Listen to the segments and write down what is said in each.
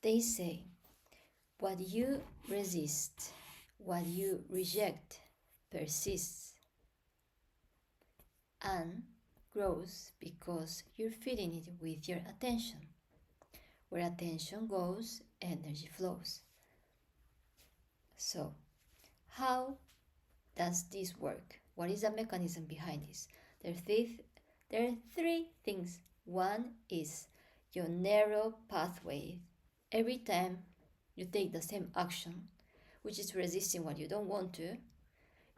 They say, what you resist, what you reject, persists and grows because you're feeding it with your attention. Where attention goes, energy flows. So, how does this work? What is the mechanism behind this? There are three things. One is your narrow pathway. Every time you take the same action, which is resisting what you don't want to,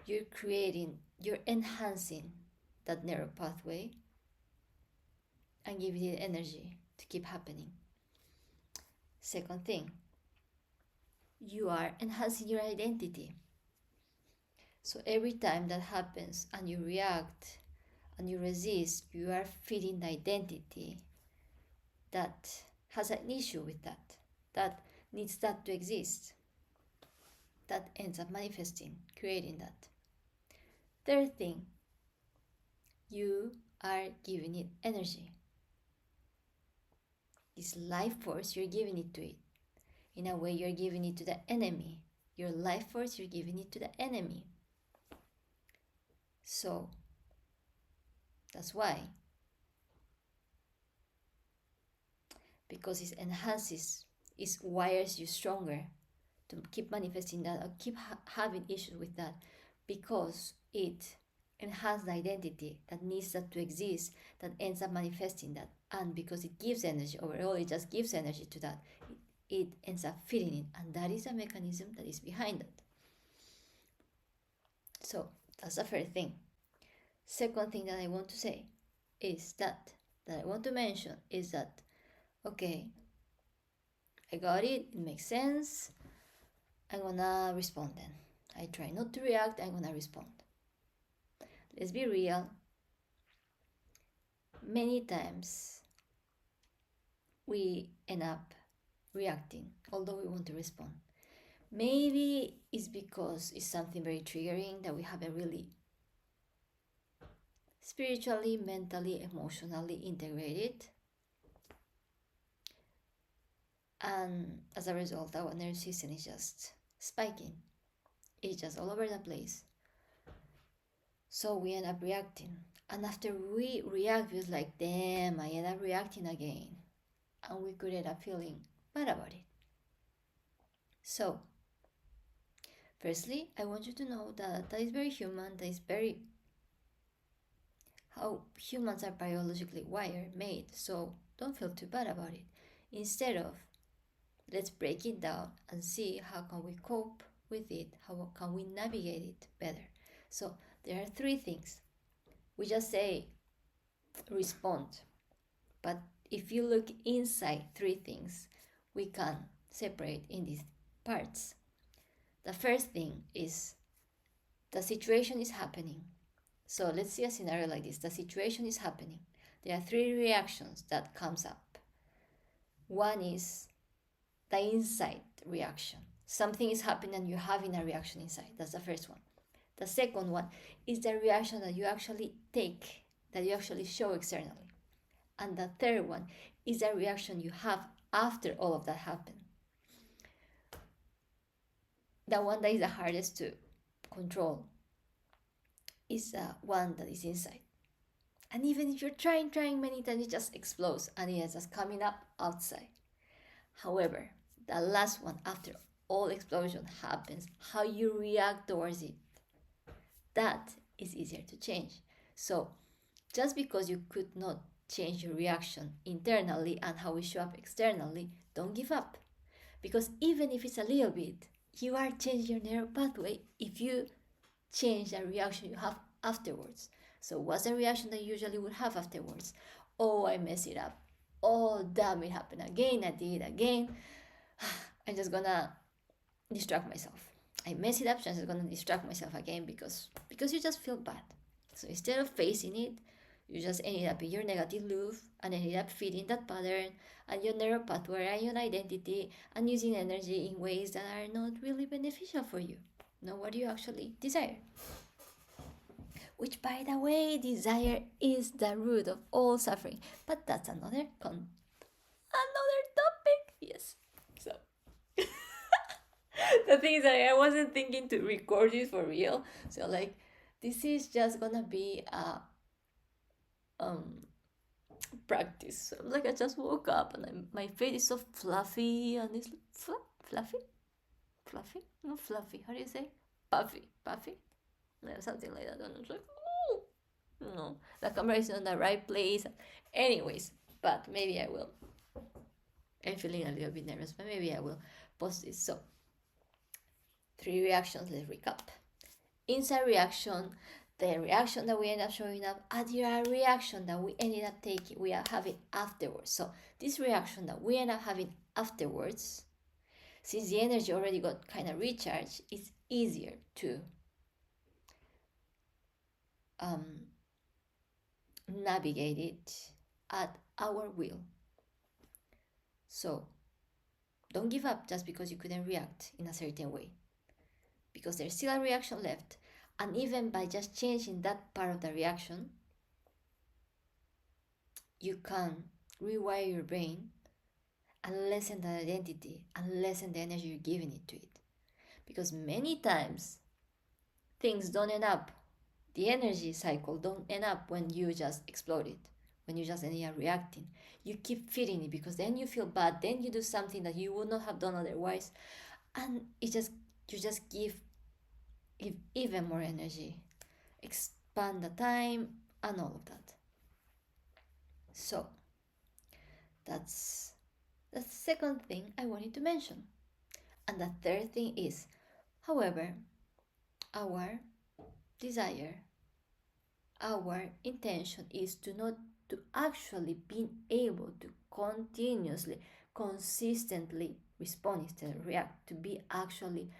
you're enhancing that narrow pathway and giving it energy to keep happening. Second thing, you are enhancing your identity. So every time that happens and you react and you resist, you are feeding the identity that has an issue with that needs that to exist, that ends up manifesting, creating that. Third thing, you are giving it energy. This life force, you're giving it to it. In a way, you're giving it to the enemy. Your life force, you're giving it to the enemy. So, that's why. Because it enhances, it wires you stronger to keep manifesting that or keep having issues with that, because it enhances the identity that needs that to exist, that ends up manifesting that. And because it gives energy overall, it just gives energy to that. It ends up feeding it, and that is a mechanism that is behind it. So that's the first thing. Second thing that I want to say is that I want to mention is that, okay, I got it, it makes sense, I'm gonna respond then. I try not to react, I'm gonna respond. Let's be real. Many times we end up reacting, although we want to respond. Maybe it's because it's something very triggering that we haven't really spiritually, mentally, emotionally integrated. And as a result, our nervous system is just spiking. It's just all over the place. So we end up reacting. And after we react, we're like, damn, I end up reacting again. And we could end up feeling bad about it. So, firstly, I want you to know that is very human, that is very how humans are biologically wired, made. So don't feel too bad about it. Instead of, let's break it down and see how can we cope with it, how can we navigate it better. So there are three things. We just say respond, but if you look inside three things, we can separate in these parts. The first thing is the situation is happening. So let's see a scenario like this. The situation is happening. There are three reactions that comes up. One is the inside reaction. Something is happening and you're having a reaction inside. That's the first one. The second one is the reaction that you actually take, that you actually show externally. And the third one is the reaction you have after all of that happened. The one that is the hardest to control is the one that is inside. And even if you're trying many times, it just explodes and it's just coming up outside. However, the last one, after all explosion happens, how you react towards it, that is easier to change. So just because you could not change your reaction internally and how we show up externally, don't give up. Because even if it's a little bit, you are changing your neural pathway if you change the reaction you have afterwards. So what's the reaction that you usually would have afterwards? Oh, I messed it up. Oh, damn, it happened again. I did it again. I'm just gonna distract myself. I mess it up, so I'm just gonna distract myself again because you just feel bad. So instead of facing it, you just ended up in your negative loop and ended up feeding that pattern and your neural pathway and your identity and using energy in ways that are not really beneficial for you, not what you actually desire. Which, by the way, desire is the root of all suffering. But that's another topic. Yes. So thing is that I wasn't thinking to record this for real. So like, this is just gonna be a um practice. So, like I just woke up and my face is so fluffy and it's fluffy, fluffy, not fluffy. How do you say? Puffy, puffy, something like that. And I was like, oh no, the camera is not in the right place. Anyways, but maybe I will. I'm feeling a little bit nervous, but maybe I will post this. So, 3 reactions. Let's recap. Inside reaction, the reaction that we end up showing up, and the reaction that we ended up taking, we are having afterwards. So this reaction that we end up having afterwards, since the energy already got kind of recharged, it's easier to navigate it at our will. So don't give up just because you couldn't react in a certain way, because there's still a reaction left. And even by just changing that part of the reaction, you can rewire your brain and lessen the identity and lessen the energy you're giving it to it. Because many times things don't end up, the energy cycle don't end up when you just explode it, when you just end up reacting. You keep feeding it because then you feel bad, then you do something that you would not have done otherwise, and you just give even more energy, expand the time, and all of that. So that's the second thing I wanted to mention. And the third thing is, however, our desire, our intention is to actually being able to continuously, consistently respond instead of react, to be actually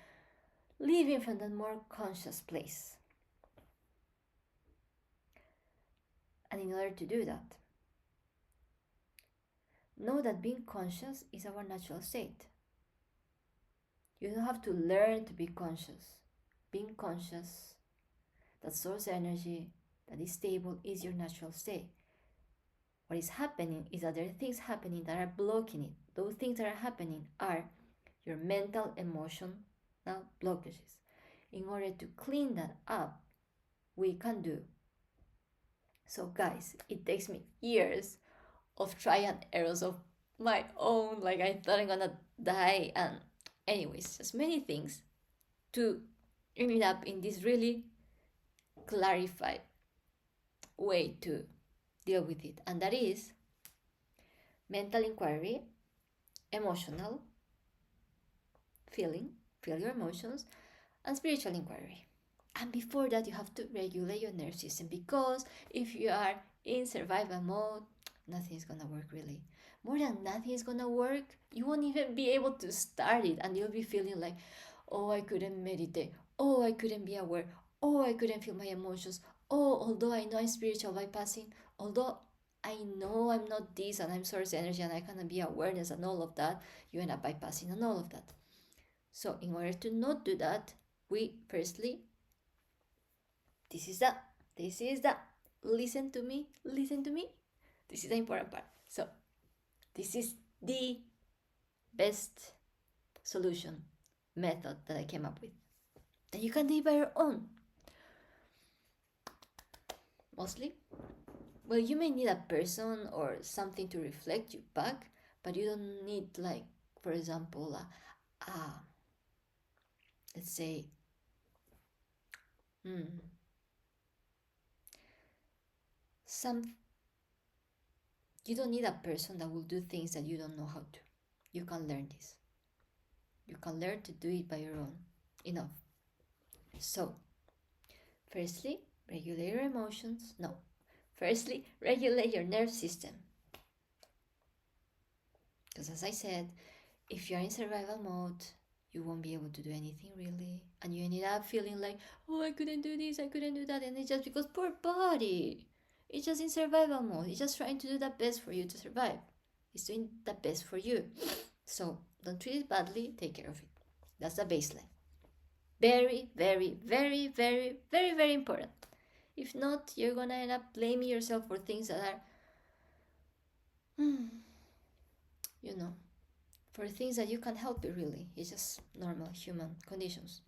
living from that more conscious place. And in order to do that, know that being conscious is our natural state. You don't have to learn to be conscious. Being conscious, that source energy, that is stable, is your natural state. What is happening is that there are things happening that are blocking it. Those things that are happening are your mental, emotional blockages. In order to clean that up, we can do. So guys, it takes me years of try and errors of my own. Like I thought I'm gonna die, and anyways, just many things to end up in this really clarified way to deal with it, and that is mental inquiry, emotional feel your emotions, and spiritual inquiry. And before that, you have to regulate your nervous system, because if you are in survival mode, nothing is gonna work really. More than nothing is gonna work, you won't even be able to start it, and you'll be feeling like, oh, I couldn't meditate, oh, I couldn't be aware, oh, I couldn't feel my emotions, oh, although I know I'm spiritual bypassing, although I know I'm not this and I'm source energy and I cannot be awareness and all of that, you end up bypassing and all of that. So in order to not do that, we firstly, this is the listen to me, this is the important part. So this is the best solution method that I came up with, that you can do by your own. Mostly, well, you may need a person or something to reflect you back, but you don't need, like, for example, let's say, you don't need a person that will do things that you don't know how to. You can learn this. You can learn to do it by your own. Enough. So, firstly, regulate your emotions. No. Firstly, regulate your nerve system. Because as I said, if you're in survival mode, you won't be able to do anything really. And you ended up feeling like, oh, I couldn't do this, I couldn't do that. And it's just because poor body. It's just in survival mode. It's just trying to do the best for you to survive. It's doing the best for you. So don't treat it badly. Take care of it. That's the baseline. Very, very, very, very, very, very important. If not, you're gonna end up blaming yourself for things that are, for things that you can't help it really. It's just normal human conditions.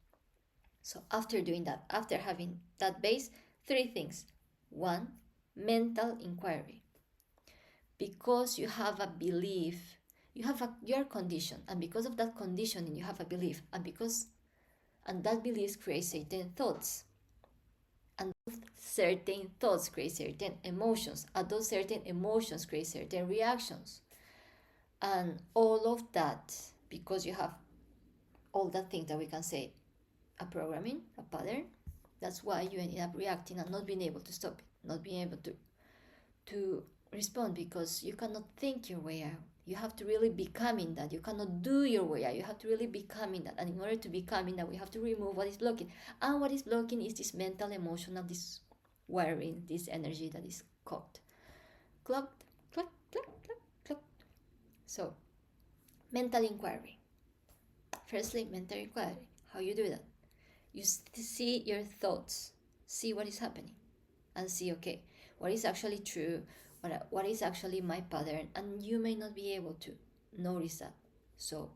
So after doing that, after having that base, three things. One, mental inquiry. Because you have a belief, you're conditioned, and because of that conditioning you have a belief, and that belief creates certain thoughts, and certain thoughts create certain emotions, and those certain emotions create certain reactions, and all of that, because you have all the things that we can say a programming, a pattern. That's why you ended up reacting and not being able to stop it, not being able to respond, because you cannot think your way out. You have to really become in that. You cannot do your way out. You have to really become in that. And in order to become in that, we have to remove what is blocking. And what is blocking is this mental, emotional, this wiring, this energy that is clogged. Clogged, clogged, clogged, clogged, clogged. So, mental inquiry. Firstly, mental inquiry. How you do that? You see your thoughts, see what is happening, and see, okay, what is actually true, what is actually my pattern, and you may not be able to notice that. So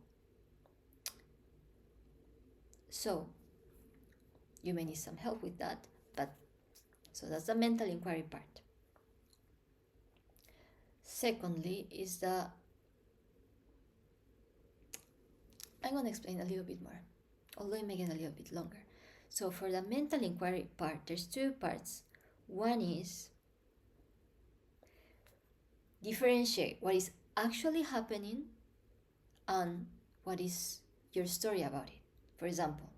you may need some help with that, but so that's the mental inquiry part. Secondly is I'm going to explain a little bit more, although it may get a little bit longer. So for the mental inquiry part, there's two parts. One is differentiate what is actually happening and what is your story about it. For example,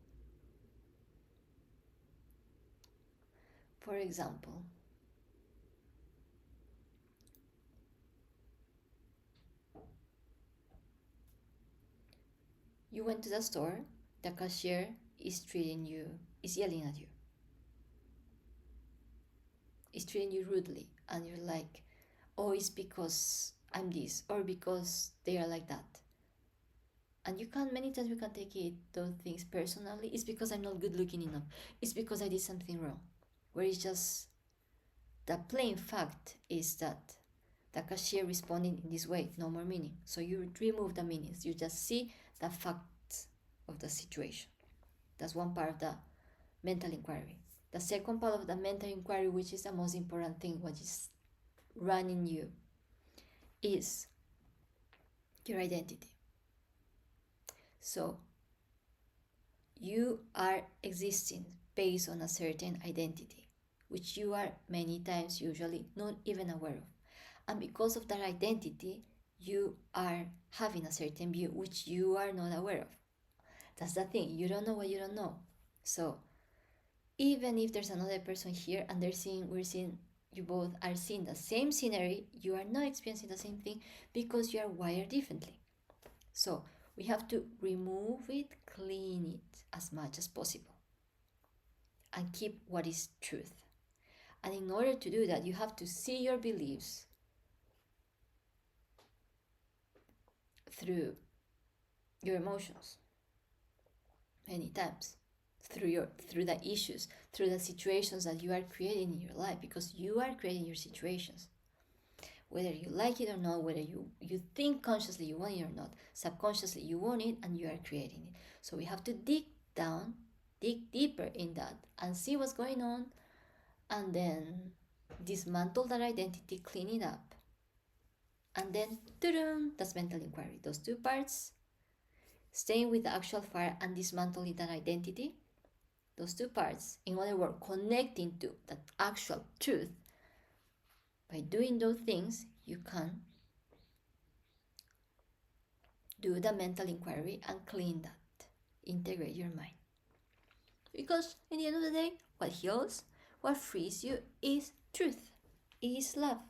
you went to the store, the cashier is yelling at you, is treating you rudely, and you're like, oh, it's because I'm this, or because they are like that. And many times you can take those things personally. It's because I'm not good looking enough. It's because I did something wrong. Where it's just the plain fact is that the cashier responding in this way, no more meaning. So you remove the meanings. You just see the facts of the situation. That's one part of the mental inquiry. The second part of the mental inquiry, which is the most important thing, what is running you, is your identity. So you are existing based on a certain identity, which you are many times usually not even aware of. And because of that identity, you are having a certain view, which you are not aware of. That's the thing. You don't know what you don't know. So even if there's another person here and you both are seeing the same scenery, you are not experiencing the same thing because you are wired differently. So we have to remove it, clean it as much as possible, and keep what is truth. And in order to do that, you have to see your beliefs through your emotions many times, through the issues, through the situations that you are creating in your life, because you are creating your situations. Whether you like it or not, whether you think consciously you want it or not, subconsciously you want it and you are creating it. So we have to dig deeper in that and see what's going on, and then dismantle that identity, clean it up, and then that's mental inquiry. Those two parts, staying with the actual fire and dismantling that identity, those two parts, in other words, connecting to that actual truth. By doing those things, you can do the mental inquiry and clean that, integrate your mind. Because in the end of the day, what heals, what frees you is truth, is love,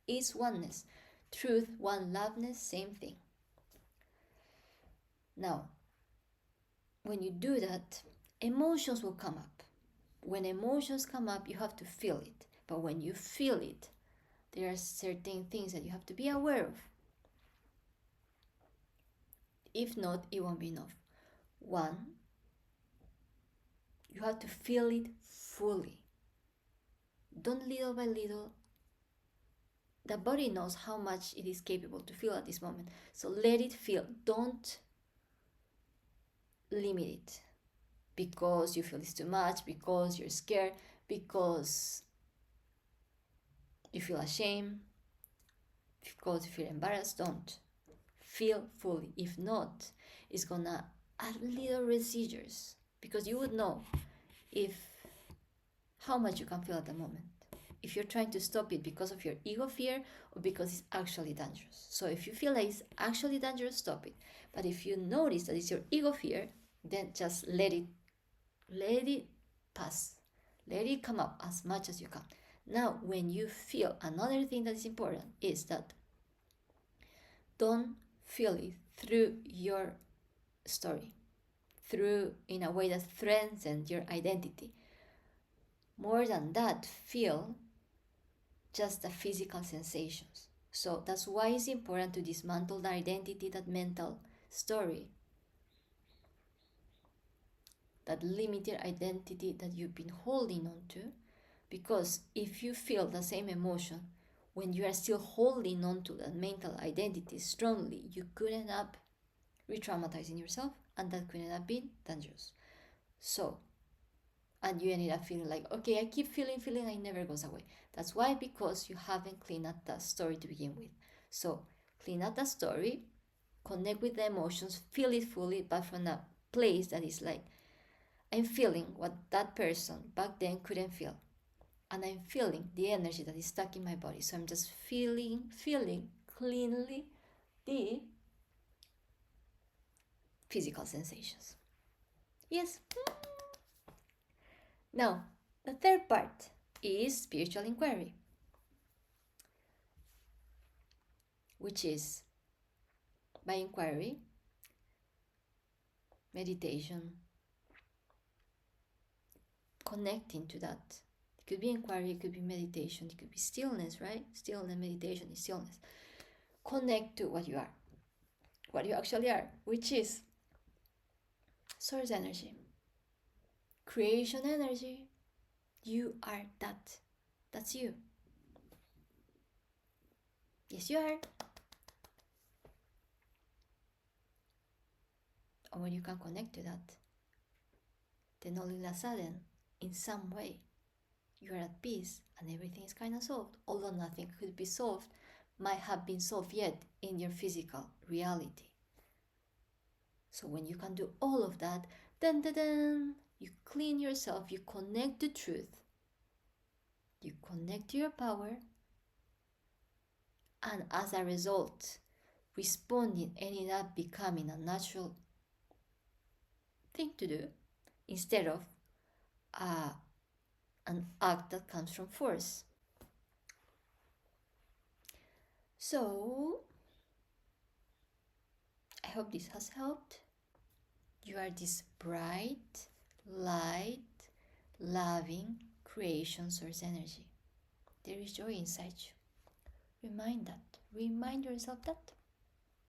is oneness. Truth, one, loveness, same thing. Now, when you do that, emotions will come up. When emotions come up, you have to feel it. But when you feel it, there are certain things that you have to be aware of. If not, it won't be enough. One, you have to feel it fully. Don't little by little the body knows how much it is capable to feel at this moment. So let it feel. Don't limit it because you feel it's too much, because you're scared, because you feel ashamed, because you feel embarrassed. Don't. Feel fully. If not, it's gonna add little residues because you would know if how much you can feel at the moment. If you're trying to stop it because of your ego fear or because it's actually dangerous. So if you feel like it's actually dangerous, stop it. But if you notice that it's your ego fear, then just let it pass. Let it come up as much as you can. Now, when you feel, another thing that is important is that don't feel it through your story, through in a way that strengthens your identity. More than that, feel just the physical sensations. So that's why it's important to dismantle the identity, that mental story, that limited identity that you've been holding on to. Because if you feel the same emotion when you are still holding on to that mental identity strongly, you could end up re-traumatizing yourself, and that could end up being dangerous. So, and you ended up feeling like, okay, I keep feeling, it never goes away. That's why, because you haven't cleaned up that story to begin with. So clean up the story, connect with the emotions, feel it fully, but from a place that is like, I'm feeling what that person back then couldn't feel. And I'm feeling the energy that is stuck in my body. So I'm just feeling cleanly the physical sensations. Yes. Now, the third part is spiritual inquiry, which is by inquiry, meditation, connecting to that. It could be inquiry, it could be meditation, it could be stillness, right? Stillness, meditation is stillness. Connect to what you are, what you actually are, which is source energy, creation energy. You are that. That's you. Yes, you are. And when you can connect to that, then all of a sudden, in some way, you are at peace and everything is kind of solved. Although nothing could be solved, might have been solved yet in your physical reality. So when you can do all of that, then you clean yourself, you connect to truth, you connect to your power, and as a result, responding ended up becoming a natural thing to do instead of an act that comes from force. So, I hope this has helped. You are this bright, light, loving creation source energy. There is joy inside you. Remind yourself that.